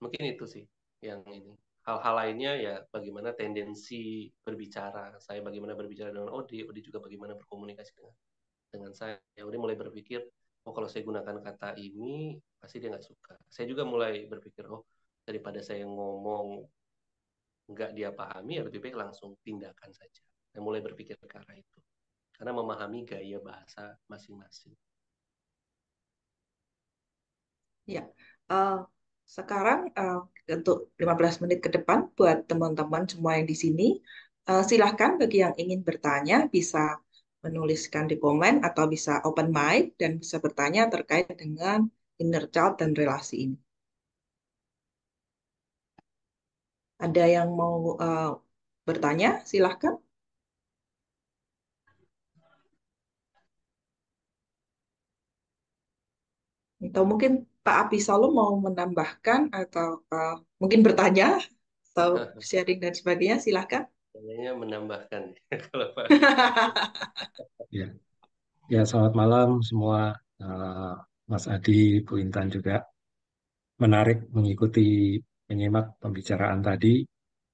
Mungkin itu sih yang ini. Hal-hal lainnya ya bagaimana tendensi berbicara. Saya bagaimana berbicara dengan Odi juga bagaimana berkomunikasi dengan saya. Odi mulai berpikir, oh kalau saya gunakan kata ini, pasti dia nggak suka. Saya juga mulai berpikir, oh daripada saya ngomong nggak dia pahami, ya lebih baik langsung tindakan saja. Saya mulai berpikir ke arah itu. Karena memahami gaya bahasa masing-masing. Ya, eh, sekarang untuk 15 menit ke depan buat teman-teman semua yang di sini, silahkan bagi yang ingin bertanya bisa menuliskan di komen atau bisa open mic dan bisa bertanya terkait dengan inner child dan relasi ini. Ada yang mau bertanya? Silahkan. Atau mungkin Pak Apisalo mau menambahkan atau mungkin bertanya atau sharing dan sebagainya, silahkan. Kayaknya menambahkan kalau Pak. Ya, ya selamat malam semua, Mas Adi, Bu Intan juga. Menarik mengikuti menyimak pembicaraan tadi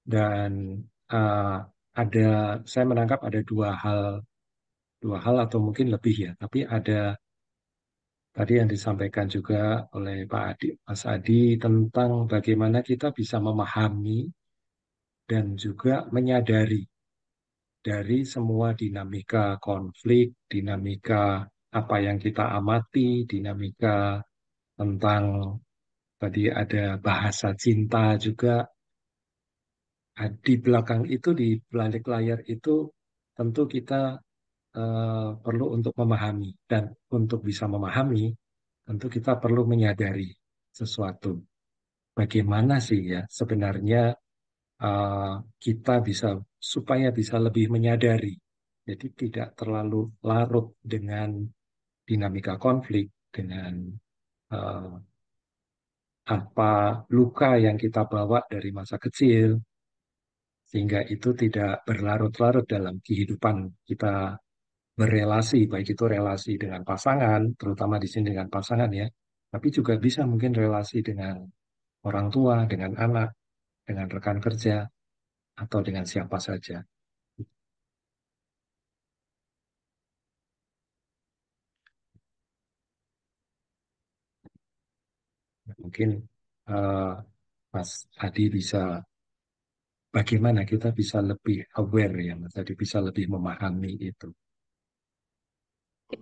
dan uh, ada saya menangkap ada dua hal atau mungkin lebih ya, tapi ada tadi yang disampaikan juga oleh Pak Adi, Mas Adi tentang bagaimana kita bisa memahami dan juga menyadari dari semua dinamika konflik, dinamika apa yang kita amati, dinamika tentang tadi ada bahasa cinta juga. Di belakang itu, di balik layar itu tentu kita perlu untuk memahami. Dan untuk bisa memahami, tentu kita perlu menyadari sesuatu. Bagaimana sih ya sebenarnya eh, kita bisa supaya bisa lebih menyadari. Jadi tidak terlalu larut dengan dinamika konflik, dengan eh, apa luka yang kita bawa dari masa kecil, sehingga itu tidak berlarut-larut dalam kehidupan kita berelasi, baik itu relasi dengan pasangan, terutama di sini dengan pasangan ya, tapi juga bisa mungkin relasi dengan orang tua, dengan anak, dengan rekan kerja, atau dengan siapa saja. Mungkin eh, Mas Adi bisa, bagaimana kita bisa lebih aware ya, Mas Adi bisa lebih memahami itu.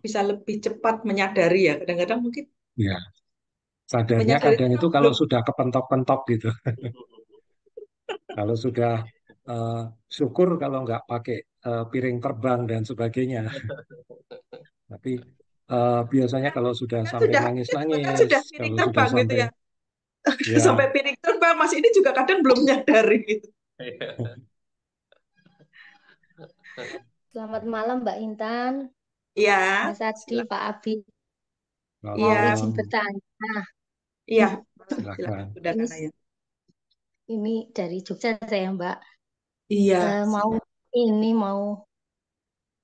Bisa lebih cepat menyadari ya. Kadang-kadang mungkin Ya, sadarnya menyadari kadang itu itu kalau belum. sudah kepentok-pentok gitu. Kalau sudah eh, syukur kalau nggak pakai piring terbang dan sebagainya. Tapi biasanya kalau sudah Kan sampai sudah nangis-nangis, sudah piring kalau sudah terbang gitu sampai ya. Sampai ya piring terbang Mas ini juga kadang belum nyadari gitu. Selamat malam Mbak Intan, Iya, Mas Adi, silakan. Pak Abi. Selamat Mau Iya, izin malam, bertanya. iya, silakan silakan. Bunda Ini Kanaya. ini dari Jogja saya Mbak. Iya, Mau silakan. mau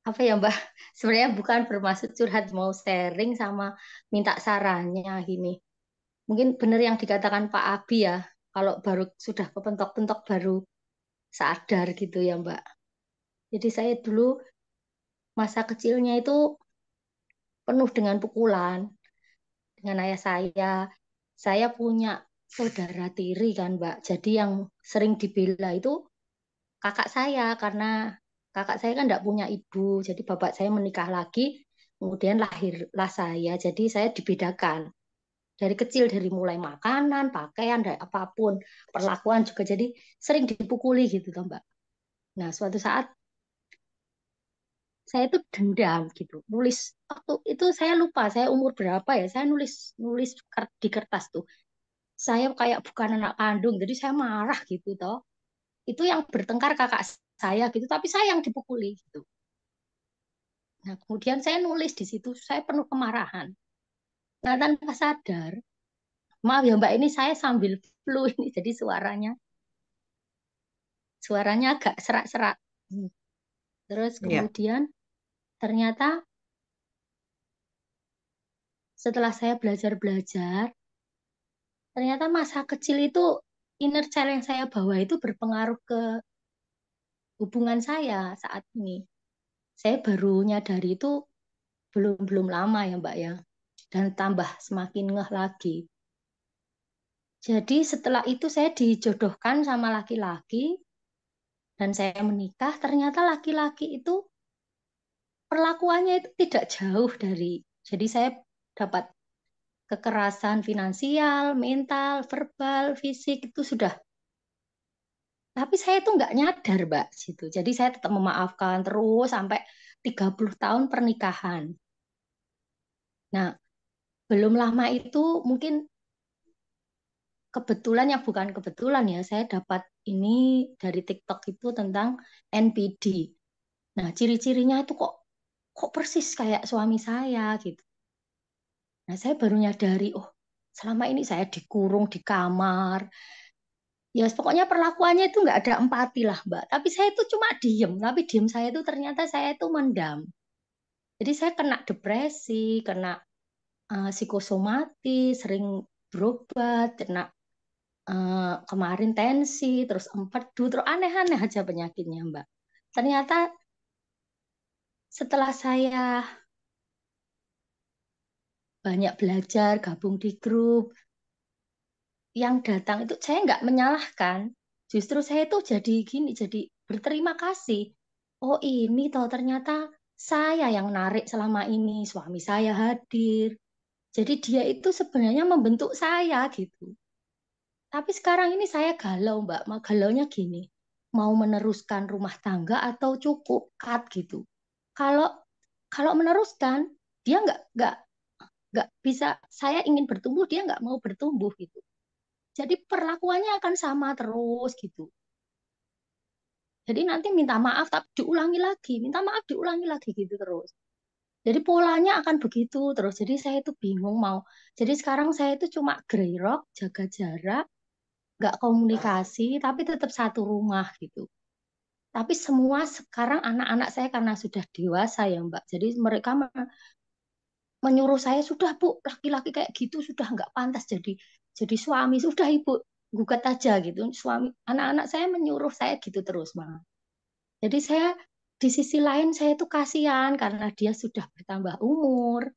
apa ya Mbak? Sebenarnya bukan bermaksud curhat, mau sharing sama minta sarannya gini. Mungkin benar yang dikatakan Pak Abi ya. Kalau baru sudah kepentok-pentok baru sadar gitu ya Mbak. Jadi saya dulu masa kecilnya itu penuh dengan pukulan dengan ayah saya. Saya punya saudara tiri kan Mbak. Jadi yang sering dibela itu kakak saya karena kakak saya kan tidak punya ibu. Jadi bapak saya menikah lagi, kemudian lahirlah saya. Jadi saya dibedakan dari kecil dari mulai makanan, pakaian, dan apapun, perlakuan juga jadi sering dipukuli gitu toh Mbak. Nah, suatu saat saya tuh dendam gitu. Nulis waktu itu saya lupa saya umur berapa ya. Saya nulis nulis di kertas tuh. Saya kayak bukan anak kandung, jadi saya marah gitu toh. Itu yang bertengkar kakak saya gitu, tapi saya yang dipukuli gitu. Nah, kemudian saya nulis di situ, saya penuh kemarahan. Nah, tanpa sadar, maaf ya Mbak, ini saya sambil flu ini, jadi suaranya agak serak-serak. Terus Iya, kemudian ternyata setelah saya belajar-belajar, ternyata masa kecil itu inner child yang saya bawa itu berpengaruh ke hubungan saya saat ini. Saya baru nyadari itu belum belum lama ya Mbak ya, dan tambah semakin ngeh lagi. Jadi setelah itu saya dijodohkan sama laki-laki dan saya menikah. Ternyata laki-laki itu perlakuannya itu tidak jauh dari. Jadi saya dapat kekerasan finansial, mental, verbal, fisik itu sudah. Tapi saya tuh nggak nyadar, Mbak, situ. Jadi saya tetap memaafkan terus sampai 30 tahun pernikahan. Nah, belum lama itu mungkin kebetulan yang bukan kebetulan ya, saya dapat ini dari TikTok itu tentang NPD. Nah, ciri-cirinya itu kok persis kayak suami saya gitu. Nah, saya baru nyadari, oh, selama ini saya dikurung di kamar. Ya, pokoknya perlakuannya itu nggak ada empati lah, Mbak. Tapi saya itu cuma diem. Tapi diem saya itu ternyata saya itu mendam. Jadi saya kena depresi, kena psikosomatis, sering berobat, kena kemarin tensi, terus empedu, terus aneh-aneh aja penyakitnya, Mbak. Ternyata setelah saya banyak belajar, gabung di grup, yang datang itu saya nggak menyalahkan. Justru saya itu jadi gini, jadi berterima kasih. Oh ini toh ternyata saya yang narik selama ini, suami saya hadir. Jadi dia itu sebenarnya membentuk saya gitu. Tapi sekarang ini saya galau, Mbak. Galaunya gini, mau meneruskan rumah tangga atau cukup cut gitu. Kalau kalau meneruskan, dia nggak bisa. Saya ingin bertumbuh, dia nggak mau bertumbuh gitu. Jadi perlakuannya akan sama terus gitu. Jadi nanti minta maaf tapi diulangi lagi, minta maaf diulangi lagi gitu terus. Jadi polanya akan begitu terus. Jadi saya itu bingung mau. Jadi sekarang saya itu cuma grey rock, jaga jarak, nggak komunikasi, tapi tetap satu rumah gitu. Tapi semua sekarang anak-anak saya karena sudah dewasa ya Mbak. Jadi mereka menyuruh saya sudah Bu, laki-laki kayak gitu sudah nggak pantas jadi suami. Sudah Ibu, gugat aja gitu. Suami anak-anak saya menyuruh saya gitu terus, Bang. Jadi saya di sisi lain saya tuh kasihan karena dia sudah bertambah umur.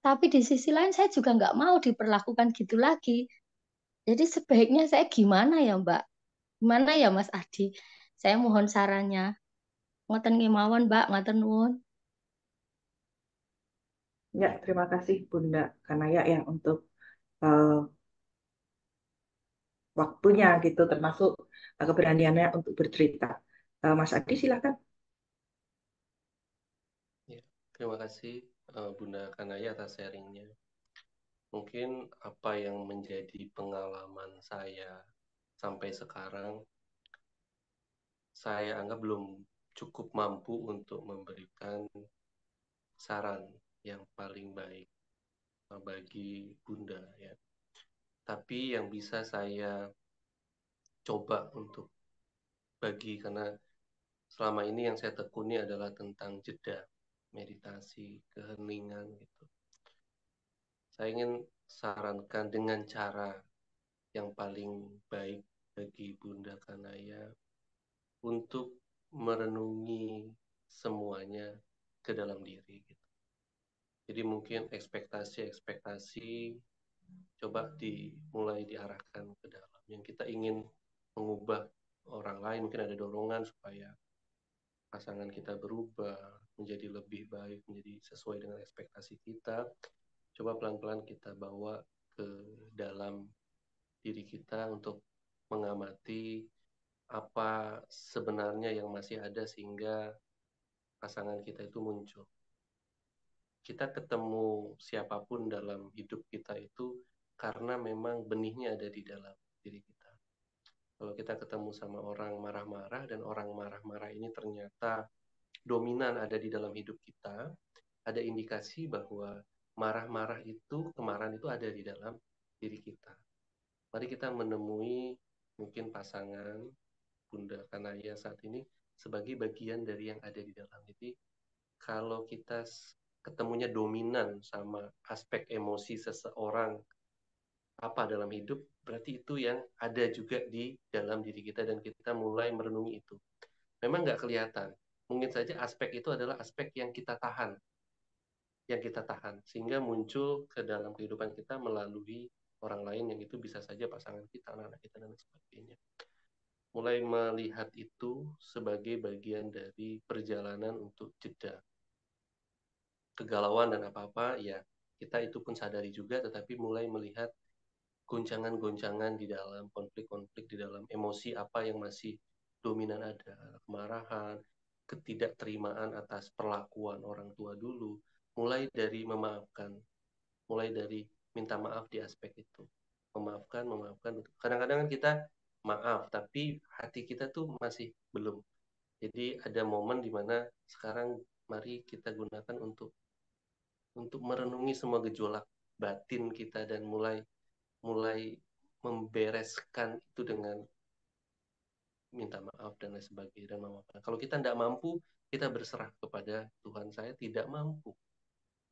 Tapi di sisi lain saya juga nggak mau diperlakukan gitu lagi. Jadi sebaiknya saya gimana ya Mbak? Gimana ya Mas Adi? Saya mohon sarannya. Ngoten kemawon Mbak, ngoten nuwun. ya, terima kasih Bunda Kanaya ya untuk eh, waktunya gitu, termasuk keberaniannya untuk bercerita. Mas Adi, silakan. Ya, terima kasih Bunda Kanaya atas sharingnya. Mungkin apa yang menjadi pengalaman saya sampai sekarang saya anggap belum cukup mampu untuk memberikan saran yang paling baik bagi Bunda ya. Tapi yang bisa saya coba untuk bagi, karena selama ini yang saya tekuni adalah tentang jeda, meditasi, keheningan gitu. Saya ingin sarankan dengan cara yang paling baik bagi Bunda Kanaya untuk merenungi semuanya ke dalam diri gitu. Jadi mungkin ekspektasi-ekspektasi coba dimulai diarahkan ke dalam. Yang kita ingin mengubah orang lain, mungkin ada dorongan supaya pasangan kita berubah menjadi lebih baik, menjadi sesuai dengan ekspektasi kita. Coba pelan-pelan kita bawa ke dalam diri kita untuk mengamati apa sebenarnya yang masih ada sehingga pasangan kita itu muncul. Kita ketemu siapapun dalam hidup kita itu karena memang benihnya ada di dalam diri kita. Kalau kita ketemu sama orang marah-marah dan orang marah-marah ini ternyata dominan ada di dalam hidup kita, ada indikasi bahwa marah-marah itu, kemarahan itu ada di dalam diri kita. Mari kita menemui mungkin pasangan Bunda Kanaya saat ini sebagai bagian dari yang ada di dalam. Jadi kalau kita ketemunya dominan sama aspek emosi seseorang apa dalam hidup, berarti itu yang ada juga di dalam diri kita dan kita mulai merenungi itu. Memang nggak kelihatan. Mungkin saja aspek itu adalah aspek yang kita tahan, sehingga muncul ke dalam kehidupan kita melalui orang lain yang itu bisa saja pasangan kita, anak-anak kita, dan sebagainya. Mulai melihat itu sebagai bagian dari perjalanan untuk jeda. Kegalauan dan apa-apa, ya kita itu pun sadari juga, tetapi mulai melihat goncangan-goncangan di dalam konflik-konflik, di dalam emosi apa yang masih dominan ada, kemarahan, ketidakterimaan atas perlakuan orang tua dulu, mulai dari memaafkan, mulai dari minta maaf di aspek itu, memaafkan. Kadang-kadang kan kita maaf, tapi hati kita tuh masih belum. Jadi ada momen di mana sekarang mari kita gunakan untuk merenungi semua gejolak batin kita dan mulai membereskan itu dengan minta maaf dan lain sebagainya dan memaafkan. Kalau kita tidak mampu, kita berserah kepada Tuhan. Saya tidak mampu,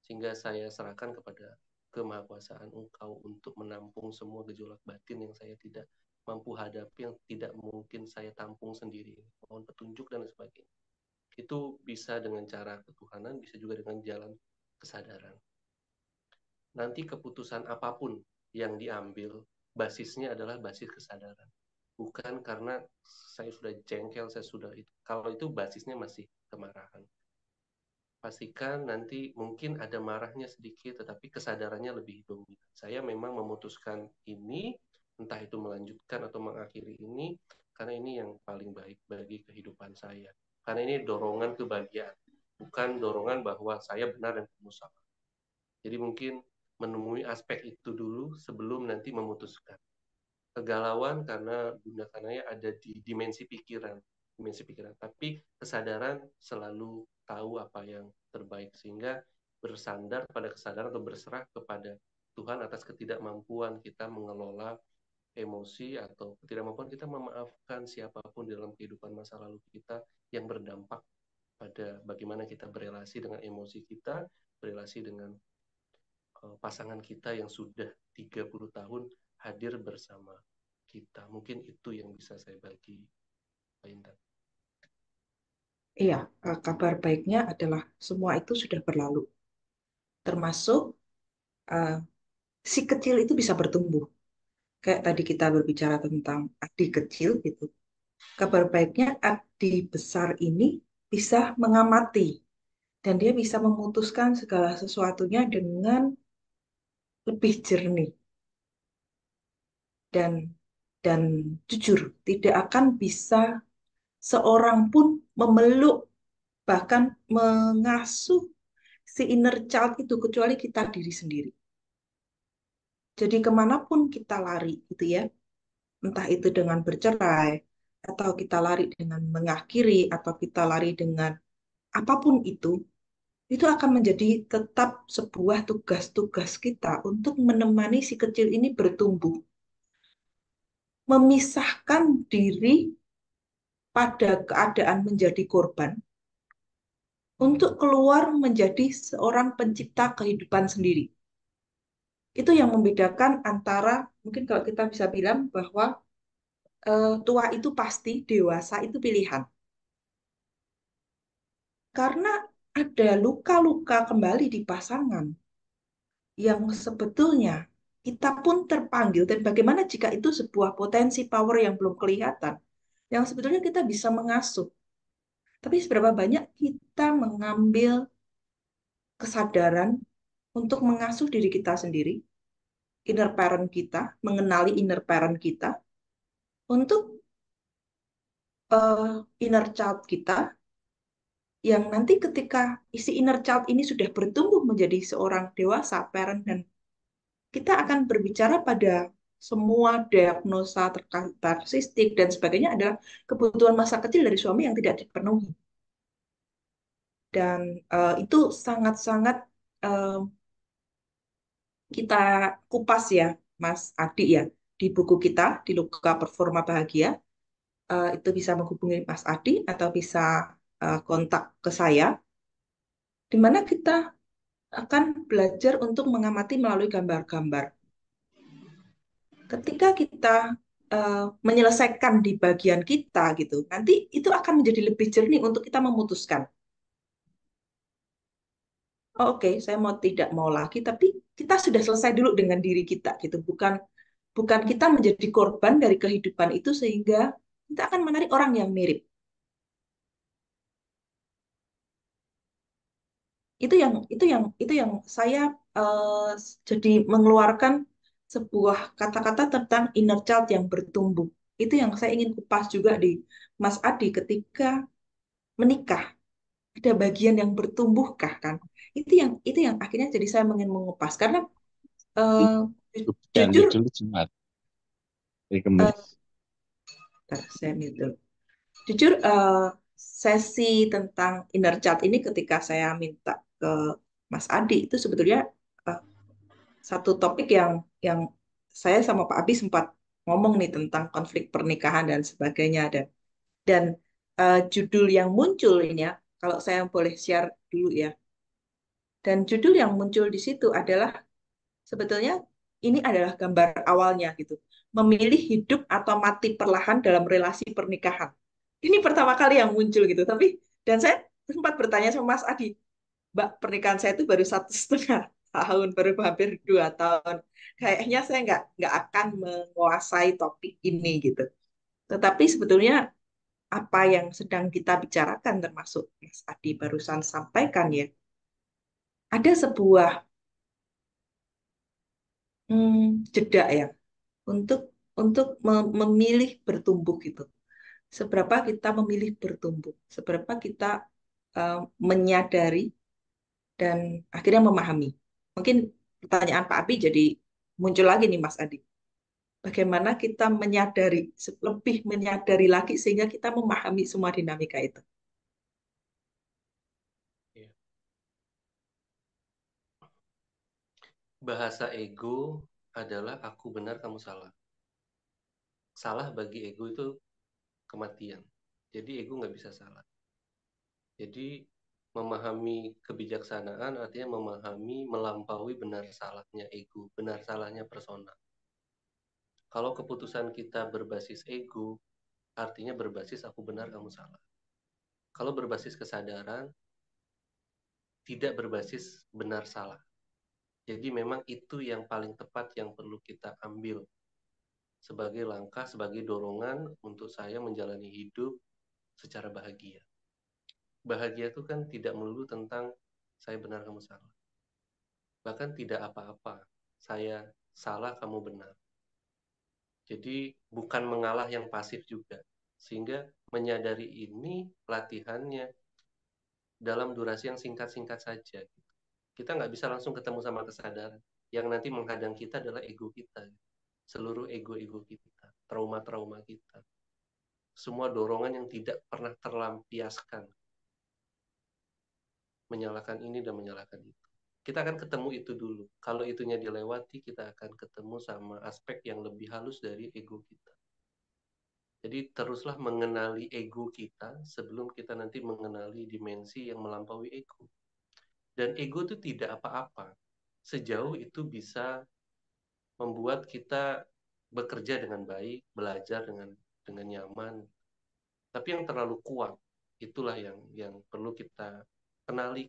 sehingga saya serahkan kepada kemahakuasaan Engkau untuk menampung semua gejolak batin yang saya tidak mampu hadapi, yang tidak mungkin saya tampung sendiri. Mohon petunjuk dan lain sebagainya. Itu bisa dengan cara ketuhanan, bisa juga dengan jalan kesadaran. Nanti keputusan apapun yang diambil, basisnya adalah basis kesadaran. Bukan karena saya sudah jengkel, saya sudah itu. Kalau itu basisnya masih kemarahan. Pastikan nanti mungkin ada marahnya sedikit, tetapi kesadarannya lebih dominan. Saya memang memutuskan ini, entah itu melanjutkan atau mengakhiri ini, karena ini yang paling baik bagi kehidupan saya. Karena ini dorongan kebahagiaan, bukan dorongan bahwa saya benar dan kamu salah. Jadi mungkin menemui aspek itu dulu sebelum nanti memutuskan. Kegalauan karena Bunda Kanaya ada di dimensi pikiran. Tapi kesadaran selalu tahu apa yang terbaik, sehingga bersandar pada kesadaran atau berserah kepada Tuhan atas ketidakmampuan kita mengelola emosi atau ketidakmampuan kita memaafkan siapapun dalam kehidupan masa lalu kita yang berdampak pada bagaimana kita berelasi dengan emosi kita, berelasi dengan pasangan kita yang sudah 30 tahun hadir bersama kita. Mungkin itu yang bisa saya bagi, Pak Intan. Iya, kabar baiknya adalah semua itu sudah berlalu. Termasuk uh, si kecil itu bisa bertumbuh. Kayak tadi kita berbicara tentang adik kecil gitu. Kabar baiknya adik besar ini bisa mengamati dan dia bisa memutuskan segala sesuatunya dengan lebih jernih dan dan jujur. Tidak akan bisa seorang pun memeluk bahkan mengasuh si inner child itu kecuali kita diri sendiri. Jadi kemanapun kita lari gitu ya, entah itu dengan bercerai, atau kita lari dengan mengakhiri, atau kita lari dengan apapun itu akan menjadi tetap sebuah tugas-tugas kita untuk menemani si kecil ini bertumbuh, memisahkan diri pada keadaan menjadi korban untuk keluar menjadi seorang pencipta kehidupan sendiri. Itu yang membedakan antara, mungkin kalau kita bisa bilang bahwa tua itu pasti, dewasa itu pilihan. Karena ada luka-luka kembali di pasangan yang sebetulnya kita pun terpanggil, dan bagaimana jika itu sebuah potensi power yang belum kelihatan, yang sebetulnya kita bisa mengasuh. Tapi seberapa banyak kita mengambil kesadaran untuk mengasuh diri kita sendiri, inner parent kita, mengenali inner parent kita, untuk inner child kita, yang nanti ketika isi inner child ini sudah bertumbuh menjadi seorang dewasa, parent, dan kita akan berbicara pada semua diagnosa terkait narsistik dan sebagainya adalah kebutuhan masa kecil dari suami yang tidak dipenuhi. Dan itu sangat-sangat uh, kita kupas ya, Mas Adi ya, di buku kita, di Luka Performa Bahagia. Itu bisa menghubungi Mas Adi atau bisa kontak ke saya, di mana kita akan belajar untuk mengamati melalui gambar-gambar. Ketika kita menyelesaikan di bagian kita gitu, nanti itu akan menjadi lebih jernih untuk kita memutuskan. Oh, oke, saya mau tidak mau lagi, tapi kita sudah selesai dulu dengan diri kita gitu, bukan bukan kita menjadi korban dari kehidupan itu sehingga kita akan menarik orang yang mirip. Itu yang saya eh, jadi mengeluarkan sebuah kata-kata tentang inner child yang bertumbuh. Itu yang saya ingin kupas juga di Mas Adi ketika menikah. Ada bagian yang bertumbuhkah kan? Itu yang akhirnya jadi saya ingin mengupas karena eh, Ganti jujur dulu Jumat. eh, Rekemis. saya mute. Jujur, sesi tentang inner child ini ketika saya minta ke Mas Adi itu sebetulnya eh, satu topik yang saya sama Pak Abi sempat ngomong nih tentang konflik pernikahan dan sebagainya, dan judul yang muncul ini ya, kalau saya boleh share dulu ya, dan judul yang muncul di situ adalah sebetulnya ini adalah gambar awalnya gitu, memilih hidup atau mati perlahan dalam relasi pernikahan. Ini pertama kali yang muncul gitu, tapi dan saya sempat bertanya sama Mas Adi, Mbak, pernikahan saya itu baru 1,5 tahun, baru hampir 2 tahun. Kayaknya saya nggak akan menguasai topik ini gitu. Tetapi sebetulnya apa yang sedang kita bicarakan, termasuk Mas Adi barusan sampaikan ya, ada sebuah jeda ya untuk memilih bertumbuh gitu. Seberapa kita memilih bertumbuh, seberapa kita uh, menyadari dan akhirnya memahami. Mungkin pertanyaan Pak Abi jadi muncul lagi nih Mas Adi. Bagaimana kita menyadari, lebih menyadari lagi sehingga kita memahami semua dinamika itu. Ya. Bahasa ego adalah aku benar, kamu salah. Salah bagi ego itu kematian. Jadi ego nggak bisa salah. Jadi memahami kebijaksanaan artinya memahami melampaui benar salahnya ego, benar salahnya persona. Kalau keputusan kita berbasis ego, artinya berbasis aku benar, kamu salah. Kalau berbasis kesadaran, tidak berbasis benar salah. Jadi memang itu yang paling tepat yang perlu kita ambil sebagai langkah, sebagai dorongan untuk saya menjalani hidup secara bahagia. Bahagia itu kan tidak melulu tentang saya benar, kamu salah. Bahkan tidak apa-apa, saya salah, kamu benar. Jadi bukan mengalah yang pasif juga. Sehingga menyadari ini latihannya dalam durasi yang singkat-singkat saja. Kita nggak bisa langsung ketemu sama kesadaran. Yang nanti menghadang kita adalah ego kita. Seluruh ego-ego kita. trauma-trauma kita. Semua dorongan yang tidak pernah terlampiaskan. Menyalahkan ini dan menyalahkan itu. Kita akan ketemu itu dulu. Kalau itunya dilewati, kita akan ketemu sama aspek yang lebih halus dari ego kita. Jadi teruslah mengenali ego kita sebelum kita nanti mengenali dimensi yang melampaui ego. Dan ego itu tidak apa-apa. Sejauh itu bisa membuat kita bekerja dengan baik, belajar dengan nyaman. Tapi yang terlalu kuat, itulah yang perlu kita kenali.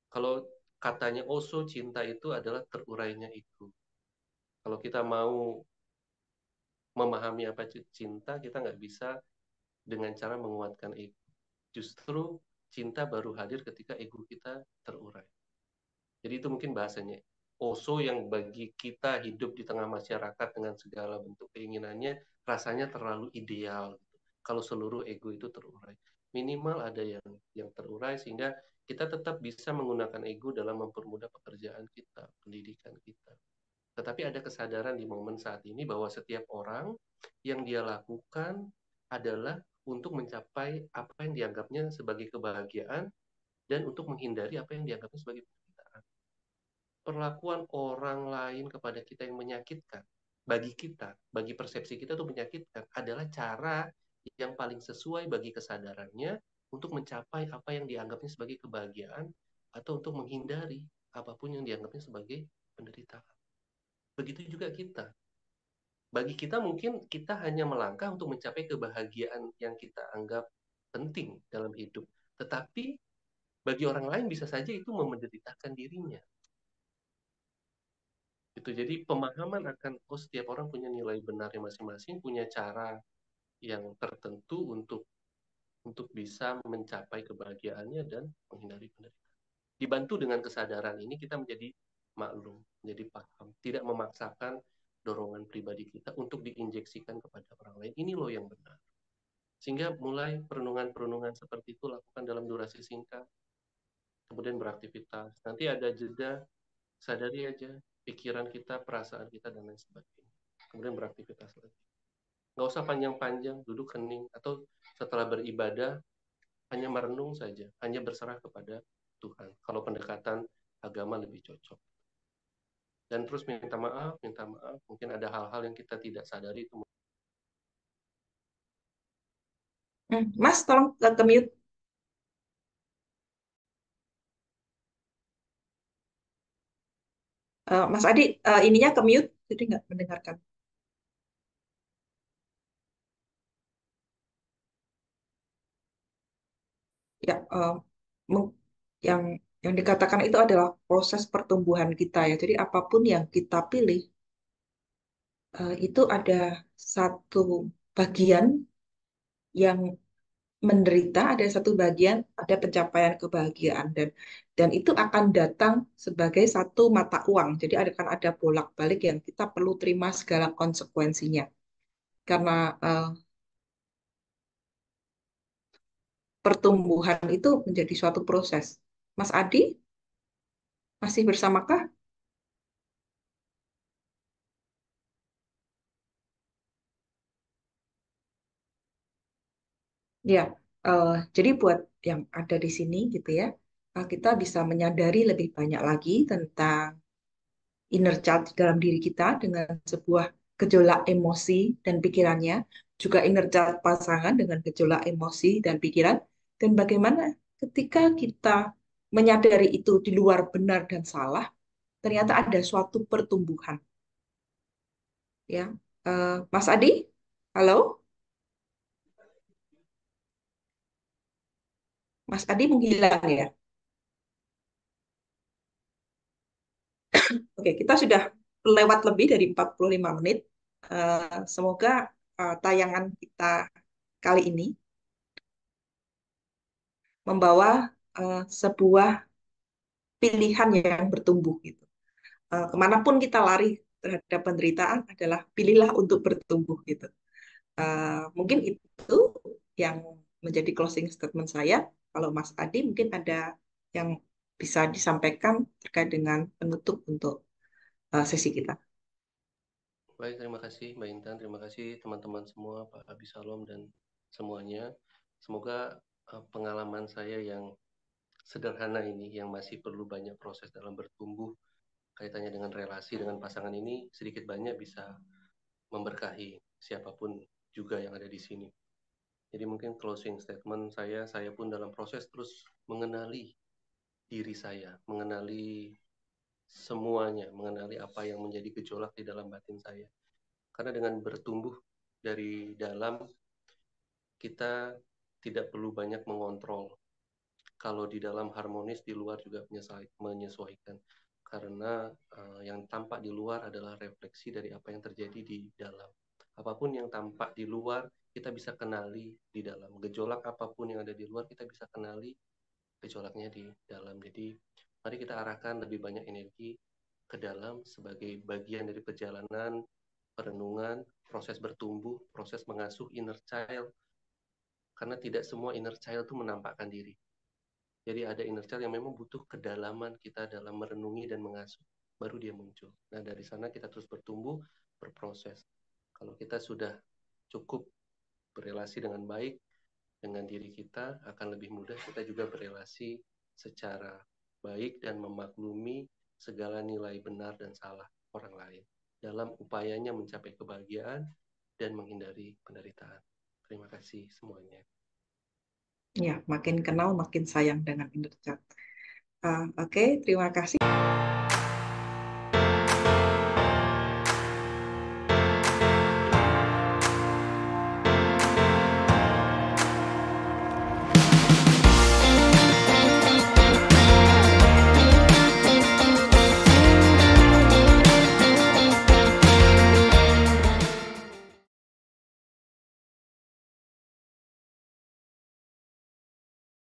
Kalau katanya Osho, cinta itu adalah terurainya ego. Kalau kita mau memahami apa cinta, kita nggak bisa dengan cara menguatkan ego. Justru cinta baru hadir ketika ego kita terurai. Jadi itu mungkin bahasanya Osho yang bagi kita hidup di tengah masyarakat dengan segala bentuk keinginannya rasanya terlalu ideal. Kalau seluruh ego itu terurai, minimal ada yang terurai sehingga kita tetap bisa menggunakan ego dalam mempermudah pekerjaan kita, pendidikan kita. Tetapi ada kesadaran di momen saat ini bahwa setiap orang yang dia lakukan adalah untuk mencapai apa yang dianggapnya sebagai kebahagiaan dan untuk menghindari apa yang dianggapnya sebagai penderitaan. Perlakuan orang lain kepada kita yang menyakitkan, bagi kita, bagi persepsi kita itu menyakitkan, adalah cara yang paling sesuai bagi kesadarannya untuk mencapai apa yang dianggapnya sebagai kebahagiaan atau untuk menghindari apapun yang dianggapnya sebagai penderitaan. Begitu juga kita. Bagi kita mungkin kita hanya melangkah untuk mencapai kebahagiaan yang kita anggap penting dalam hidup. Tetapi bagi orang lain bisa saja itu memenderitakan dirinya. Itu jadi pemahaman akan setiap orang punya nilai benarnya masing-masing, punya cara yang tertentu untuk bisa mencapai kebahagiaannya dan menghindari penderitaan. Dibantu dengan kesadaran ini kita menjadi maklum, menjadi paham, tidak memaksakan dorongan pribadi kita untuk diinjeksikan kepada orang lain. Ini loh yang benar. Sehingga mulai perenungan-perenungan seperti itu lakukan dalam durasi singkat, kemudian beraktivitas. Nanti ada jeda, sadari aja pikiran kita, perasaan kita, dan lain sebagainya. Kemudian beraktivitas lagi. Nggak usah panjang-panjang, duduk hening, atau setelah beribadah, hanya merenung saja, hanya berserah kepada Tuhan. Kalau pendekatan agama lebih cocok. Dan terus minta maaf, mungkin ada hal-hal yang kita tidak sadari itu. Mas, tolong ke mute. Mas Adi, ininya ke mute, jadi nggak mendengarkan. Ya, yang yang dikatakan itu adalah proses pertumbuhan kita ya. Jadi apapun yang kita pilih, itu ada satu bagian yang menderita, ada satu bagian ada pencapaian kebahagiaan dan itu akan datang sebagai satu mata uang. Jadi akan ada bolak-balik yang kita perlu terima segala konsekuensinya. Karena pertumbuhan itu menjadi suatu proses. Mas Adi, masih bersamakah? Ya, jadi buat yang ada di sini gitu ya, kita bisa menyadari lebih banyak lagi tentang inner child di dalam diri kita dengan sebuah gejolak emosi dan pikirannya, juga inner child pasangan dengan gejolak emosi dan pikiran, dan bagaimana ketika kita menyadari itu di luar benar dan salah, ternyata ada suatu pertumbuhan. Ya, Mas Adi, halo, Mas Adi menghilang ya. Oke, kita sudah lewat lebih dari 45 menit. Semoga tayangan kita kali ini membawa sebuah pilihan yang bertumbuh gitu. Kemanapun kita lari terhadap penderitaan adalah pilihlah untuk bertumbuh gitu. Mungkin itu yang menjadi closing statement saya. Kalau Mas Adi mungkin ada yang bisa disampaikan terkait dengan penutup untuk sesi kita. Baik, terima kasih Mbak Intan, terima kasih teman-teman semua, Pak Abisalom dan semuanya. Semoga pengalaman saya yang sederhana ini, yang masih perlu banyak proses dalam bertumbuh, kaitannya dengan relasi dengan pasangan ini, sedikit banyak bisa memberkahi siapapun juga yang ada di sini. Jadi mungkin closing statement saya pun dalam proses terus mengenali diri saya, mengenali semuanya, mengenali apa yang menjadi gejolak di dalam batin saya. Karena dengan bertumbuh dari dalam, kita tidak perlu banyak mengontrol. Kalau di dalam harmonis, di luar juga menyesuaikan. Karena yang tampak di luar adalah refleksi dari apa yang terjadi di dalam. Apapun yang tampak di luar, kita bisa kenali di dalam. Gejolak apapun yang ada di luar, kita bisa kenali gejolaknya di dalam. Jadi, mari kita arahkan lebih banyak energi ke dalam sebagai bagian dari perjalanan perenungan, proses bertumbuh, proses mengasuh inner child. Karena tidak semua inner child itu menampakkan diri. Jadi ada inner child yang memang butuh kedalaman kita dalam merenungi dan mengasuh. Baru dia muncul. Nah, dari sana kita terus bertumbuh, berproses. Kalau kita sudah cukup berelasi dengan baik dengan diri kita, akan lebih mudah kita juga berelasi secara baik dan memaklumi segala nilai benar dan salah orang lain dalam upayanya mencapai kebahagiaan dan menghindari penderitaan. Terima kasih semuanya. Ya, makin kenal makin sayang dengan inner child. Oke, terima kasih.